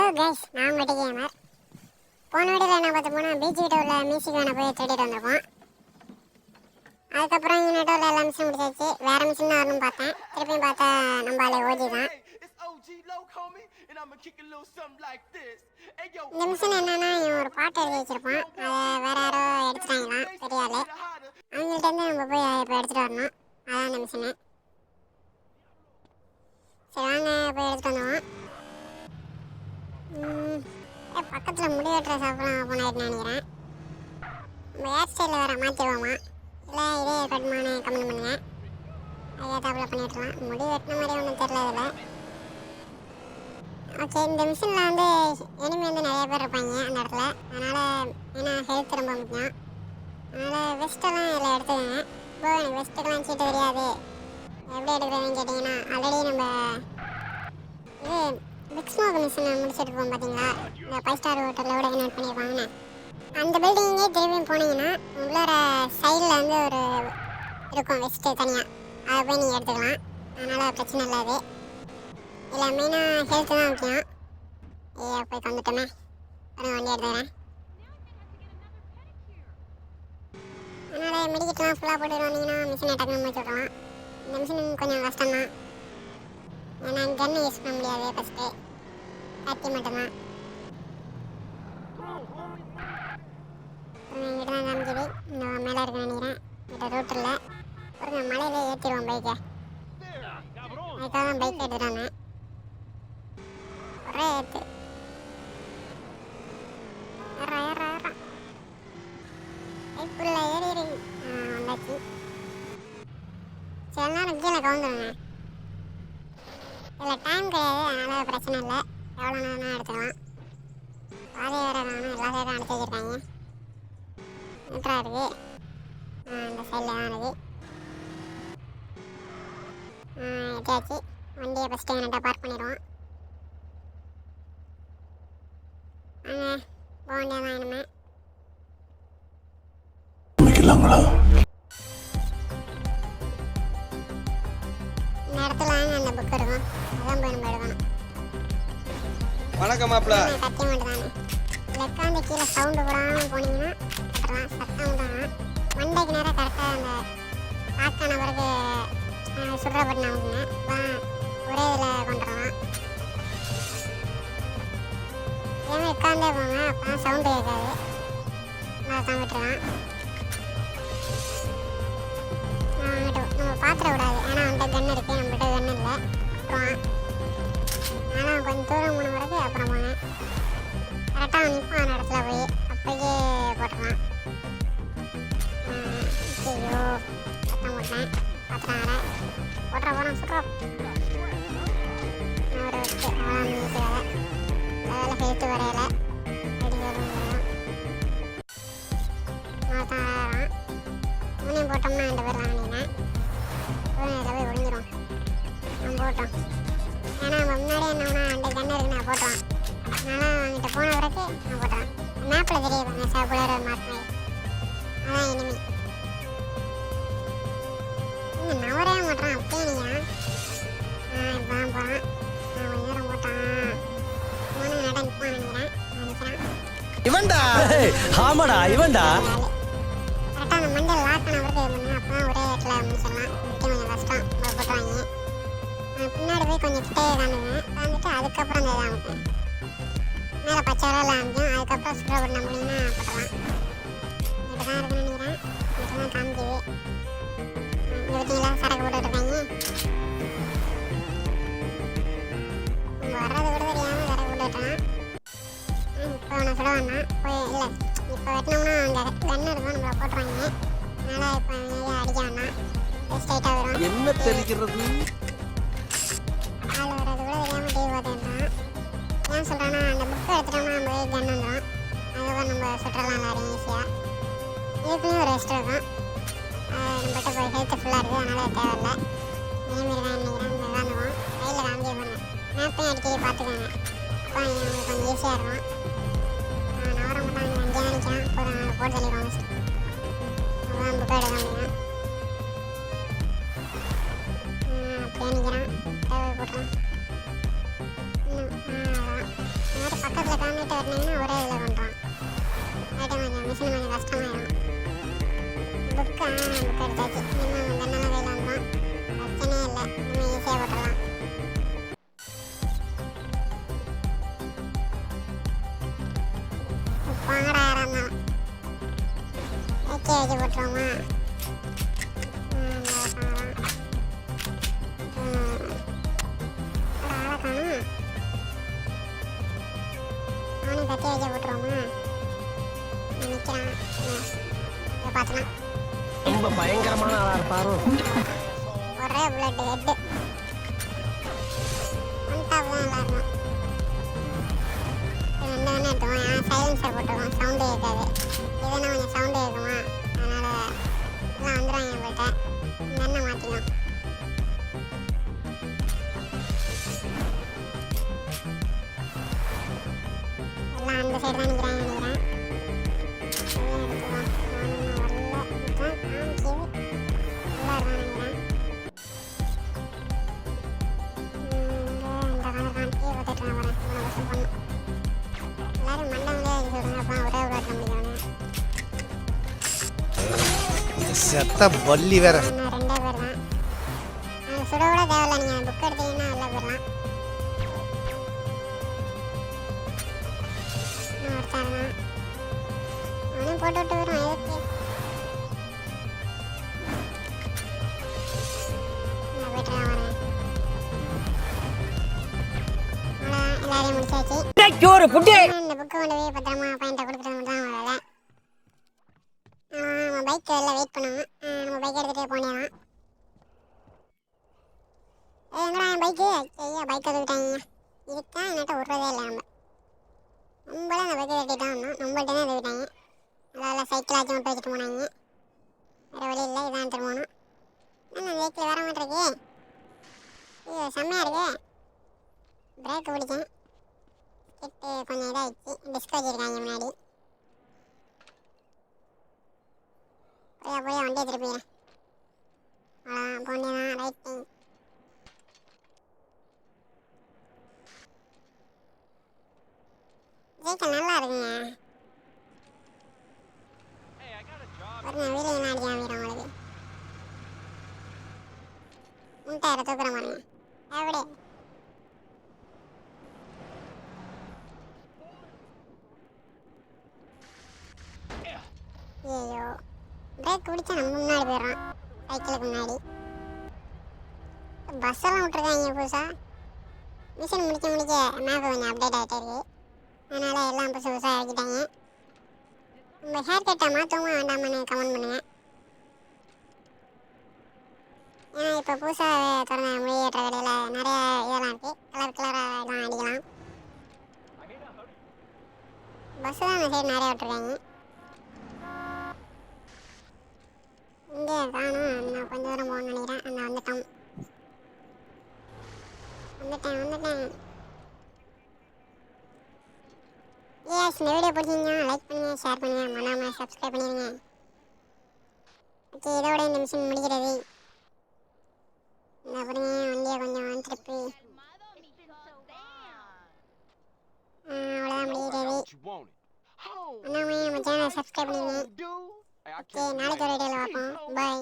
Hello guys, நான் மட்டும் gamer. போன வீடியோவில் என்ன பார்த்து போனால் பீச் கிட்ட உள்ள மியூசிக் வேணை போய் தேடிட்டு வந்திருக்கோம். அதுக்கப்புறம் இங்கே நெட்டோவில் எல்லா மிஷின் முடிச்சாச்சு. வேறு மிஷின் தான் வரணும்னு பார்த்தேன். திருப்பியும் பார்த்தா நம்ம ஆளே ஓஜி தான். இந்த மிஷின் என்னன்னா, இவன் ஒரு பாட்டு எழுதி வச்சிருப்பான். அதை வேற யாரோ எடுத்துட்டாங்களாம், தெரியாது. அவங்கள்ட்டேருந்து நம்ம போய் இப்போ எடுத்துகிட்டு வரணும். அதான் அந்த மிஷினு. சரி வாங்க போய் எடுத்துகிட்டு வந்துடுவோம். பக்கத்தில் முடி வெட்டுற ஷாப்லாம் ஓப்பன் ஆகிட்டு நினைக்கிறேன். நம்ம ஹேர் ஸ்டைலில் வேறு மாற்றிடுவோமா, இல்லை இதே கட்டுமானு கமெண்ட் பண்ணுங்கள். அதே தாப்பில் பண்ணிடலாம். முடி வெட்டின மாதிரி ஒன்றும் தெரில இதில். ஓகே, இந்த மிஷினில் வந்து எனிமி வந்து நிறைய பேர் இருப்பாங்க அந்த இடத்துல. அதனால் ஏன்னா ஹெல்த் ரொம்ப முக்கியம். அதனால் வெஸ்ட்டெல்லாம் இதில் எடுத்துக்கோங்க. இப்போ எனக்கு வெஸ்ட்டுக்கெல்லாம் சீட்டு தெரியாது, எப்படி எடுக்கிறதுன்னு கேட்டிங்கன்னா, ஆல்ரெடி நம்ம இது பிக் ஸ்மோக் மிஷினை முடிச்சுட்டு இருப்போம் பார்த்தீங்களா, இந்த 5 ஸ்டார் ஹோட்டலில் கூட இன்வைட் பண்ணியிருப்பாங்கன்னு. அந்த பில்டிங்கே திரும்பி போனீங்கன்னா உள்ளார சைடில் வந்து ஒரு இருக்கும் வெஸ்ட்டு தனியாக, அதை போய் நீங்கள் எடுத்துக்கலாம். அதனால் பிரச்சனை இல்லை. அது இல்லை, மெயினாக ஹெல்த்து தான் முக்கியம். போய் வந்துட்டோமே, ஒரு வண்டி எடுத்துக்கிறேன். அதனால் மெடிக்கெட்லாம் ஃபுல்லாக போட்டுட்டு வந்தீங்கன்னா மிஷினை டக்குன்னு முடிச்சு விட்றலாம். இந்த மிஷின் கொஞ்சம் கஷ்டம்தான், ஏன்னா கன்று யூஸ் பண்ண முடியாது. ஃபஸ்ட்டு கத்தி மட்டும்தான். எங்கிட்ட தான் காமிக்குது, இந்த மேலே இருக்குன்னு நினைக்கிறேன். இந்த ரோட்டில் ஒரு மலையிலே ஏற்றிடுவோம் பைக்கை. அதுக்காக தான் பைக் எடுத்துகிட்டு வந்தேன். ஒரே ஏற்று ஏறான் பைக்குள்ள ஏறி வந்தாச்சு. சில நேரம் கீழே கவுந்துருங்க. இதில் டைம் கிடையாது, அதனால் பிரச்சனை இல்லை. எவ்வளோ நேரம் எடுத்துக்கலாம். பாதை வேறு வேணும், எல்லா சைடும் அடிச்சு வச்சுருக்காங்க. நெட்டாக இருக்குது. இந்த சைடில் தான் இருக்குது. எட்டாச்சு. வண்டியை ஃபஸ்ட்டு நெட்டாக பார்க் பண்ணிடுவோம். வாங்க போக வேண்டியதான். இனிமே இந்த இடத்துல அந்த புக் இருக்கும், அதான் போய் நம்ம எடுக்கணும். வணக்கம் மாப்ள. கத்தி மட்டும் தானே லெக்காந்து கீழே சவுண்டு போடாமல் போனீங்கன்னா சத்தம் தான். மண்டைக்கு நேரம் கரெக்டாக அந்த காக்கான பிறகு சுடுறப்பட்டு நமக்குங்க ஒரே இதில் கொண்டுடலாம். இதேமாதிரி உட்காந்தே போங்க, அப்போ தான் சவுண்டு கேட்காது. தான் விட்டுருலாம். நம்ம பாத்திர விடாது, ஏன்னா அவன்கிட்ட கன்று இருக்குது, நம்மகிட்ட கன்று இல்லை. அப்புறம் ஆனால் கொஞ்சம் தூரம் போன பிறகு அப்புறம் போனேன். கரெக்டாக நிற்பான் அந்த இடத்துல போய், அப்போயே போட்டுடலாம். ஐயோ சத்தம் போட்டேன். பார்த்துட்டாங்க போட்டுற போகிறோம், சுடுறோம். ஒரு வச்சு அவ்வளோ மியூசி வேலை ஹெல்த்து வரையில ரெடி வரும். தான் வரான். மூணையும் போட்டோம்னா 2 பேர் தான் நினைக்கிறேன். இதில் போய் ஒழிஞ்சிரும். நான் போட்டோம், ஏன்னா நம்ம முன்னாடியே என்னன்னா 2 கன்று இருக்குன்னு நான் போட்டுவான். அதனால் அவங்ககிட்ட போன பிறகு நான் போட்டுவான். மேப்பில் தெரியுது சாப்பிட மார்க் மாதிரி, அதான் இனிமே. இங்கே நவரவே மாட்டான், அப்படியே நீங்க இப்போ தான் போகிறான். நான் கொஞ்ச நேரம் போட்டான். மூணு நட நிற்பான் நினைக்கிறேன். நினைக்கிறான் இவன்டா. ஆமாடா இவன்டா. கரெக்டாக அந்த மண்டல் லாக் பண்ண பிறகு பண்ணணும். அப்போ தான் ஒரே இடத்துல முடிச்சிடலாம். கொஞ்சம் கஷ்டம் போட்டுவாங்க. பின்னாடி போய் கொஞ்சம் கிட்டே காணுவேன். காந்துட்டு அதுக்கப்புறம் இந்த இதாக மேலே பச்சை வேலை அமைக்கும். அதுக்கப்புறம் சுடுறப்பட்டு நம்மளிங்கன்னா போட்டலாம். இப்படி தான் இருக்குன்னு நினைக்கிறேன். இப்படி தான் காமிக்குது. இங்கே பார்த்தீங்களா சரக்கு போட்டுருக்காங்க. நம்ம வர்றது கூட தெரியாமல் சரக்கு போட்டுவிட்டலாம். இப்போ அவனை சுட வேணாம். போய் இல்லை, இப்போ வெட்டினோம்னா அங்கே கன்று இருக்கும், நம்மளை போட்டுருவாங்க. அதனால் இப்போ அவங்க அடிக்க வேணாம், ஸ்ட்ரைட்டாக வரும். என்ன தெரிகிறது? ஆள் வர்றது கூட தெரியாமல் டிவி பார்த்துருந்தான். ஏன் சொல்கிறேன்னா, அந்த புக்கை எடுத்துட்டோம்னா நம்ம போய் கன் வந்துடும். அதுக்கப்புறம் நம்ம சுற்றலாம் எல்லாரும் ஈஸியாக. இதுக்குள்ளேயும் ஒரு ரெஸ்ட் இருக்கும். நம்மகிட்ட போய் ஹெல்த்து ஃபுல்லாக இருக்குது, அதனால் தேவையில்லை. இதேமாரி தான் நினைக்கிறேன். இந்த விளாண்டுவோம். கையில் காமிக்க போனேன். மேப்பையும் அடிக்கடி பார்த்துக்கோங்க, அப்போ உங்களுக்கு கொஞ்சம் ஈஸியாக இருக்கும். நவர மாட்டான், அங்கே தான் நிற்கிறான். போதும், போட்டு தள்ளிடுவோம் ஃபஸ்ட்டு. அப்போதான் புக்கை எடுக்க முடியும். அப்படியே நிற்கிறான். தேவை போட்டுருவோம். அவ்வளோதான். இந்த மாதிரி நைட்டு வரணுங்கன்னா ஒரே இதில் பண்ணுறான். நைட்டு கொஞ்சம் மிஷின் கொஞ்சம் கஷ்டமாயிடும். புக்கு புக் எடுத்தாச்சு. இன்னும் கண்ணெல்லாம் கையில் வந்துடும். பிரச்சனையே இல்லை, இன்னும் ஈஸியாக போட்டுடலாம். வாங்கடா யாராக இருந்தாலும் வச்சு போட்டுருவோமா? ஆளை காணும். அவனும் கத்தி வச்சு போட்டுருவோமா? நிற்கிறான், பார்த்தலாம். ரொம்ப பயங்கரமான ஆளா இருப்பாரோ. ஒரே பிளட் ஹெட்டு ஒன் டாப் தான் நல்லா இருக்கும். ரெண்டு தானே எடுத்துவோம். சைலன்சர் போட்டுருக்கோம், சவுண்டு கேட்காது. இதுனா கொஞ்சம் சவுண்டு கேட்குமா, அதனால் எல்லாம் வந்துடுவாங்க போயிட்ட. இந்த எண்ணெய் மாற்றிக்கணும். எல்லாம் அந்த சைடு தான் நிற்கிறாங்க நினைக்கிறேன். எடுத்துக்குவோம். செத்த பள்ளி வேற. ரெண்டே பேர் தான். சுட கூட தேவையில்ல, நீங்கள் புக் எடுத்தீங்கன்னா வெளில போயிடலாம். ஒருத்தர் தான் அவனையும் போட்டு விட்டு போயிடும். எதுக்கு போயிட்டு வரேன். அவ்வளோதான், எல்லாரையும் முடிச்சாச்சு. இந்த புக்கு கொண்டு போய் பத்திரமா பையன்ட்ட கொடுத்துட்டு தான் வேலை. நம்ம பைக் வெளில வெயிட் பண்ணுவோம். நம்ம பைக் எடுத்துகிட்டே போனேன். எங்கடா என் பைக்கு? ஐயா பைக் எடுத்துக்கிட்டாங்க. இதுதான் என்கிட்ட விட்றதே இல்லை. நம்மளே அந்த பைக்கை கட்டிட்டு வந்தோம், நம்மள்ட்ட தான் எடுத்துக்கிட்டாங்க. அதில் சைக்கிளாச்சும் விட்டு வச்சுட்டு போனாங்க. வேறு வழி இல்லை, இதான் எடுத்துகிட்டு போகணும். ஆனால் அந்த பைக்கில் வர மாட்டேருக்கு. ஐயோ செம்மையாக இருக்கு. பிரேக்கு பிடிச்சேன், கிட்டு கொஞ்சம் இதாகிடுச்சு. டிஸ்க் வச்சுருக்காங்க முன்னாடி. போய் வண்டி எடுத்துகிட்டு போயிடறேன். அவ்வளோதான், போண்டியதான் ரைட்டிங். சைக்கிள் நல்லா இருக்குங்க. பாருங்க, வீடியோ என்ன அடிக்காம வீரம் உங்களுக்கு. முன்டயரை தூக்குற பாருங்க. எப்படி ஐயோ பிரேக் பிடிச்சா நம்ம முன்னாடி போயிடுறோம், சைக்கிளுக்கு முன்னாடி. பஸ்ஸெல்லாம் விட்ருக்காங்க புதுசாக. மிஷின் முடிக்க மேப் கொஞ்சம் அப்டேட் ஆகிட்டே இருக்கு. அதனால் எல்லாம் புதுசு புதுசாக இறக்கிட்டாங்க. நம்ம ஹேர் கட்டை மாற்றவும் வேண்டாமான்னு கமெண்ட் பண்ணுங்கள். ஏன்னா இப்போ புதுசாக திறந்த மொழியேற்ற கடையில் நிறையா இதெல்லாம் இருக்குது. கலர் கலராக எல்லாம் அடிக்கலாம். பஸ்ஸு தான் அந்த சைடு நிறையா விட்ருக்காங்க. இங்கே காணும். இன்னும் கொஞ்சம் தூரம் போகணும்னு நினைக்கிறேன். அந்த வந்துட்டேன். ஏஸ், இந்த வீடியோ பிடிச்சிருந்தீங்கன்னா லைக் பண்ணுங்கள், ஷேர் பண்ணுங்கள், மறக்காமல் சப்ஸ்கிரைப் பண்ணிடுங்க. ஓகே, இதோட இந்த மிஷின் முடிக்கிறது. இந்த பாருங்க, வண்டியை கொஞ்சம் திருப்பி அவ்வளோதான் முடிகிறது. மறக்காமல் நம்ம சேனலை சப்ஸ்கிரைப் பண்ணிடுங்க. ஓகே, நாளைக்கு ஒரு வீடியோவில் பார்ப்போம். பாய்.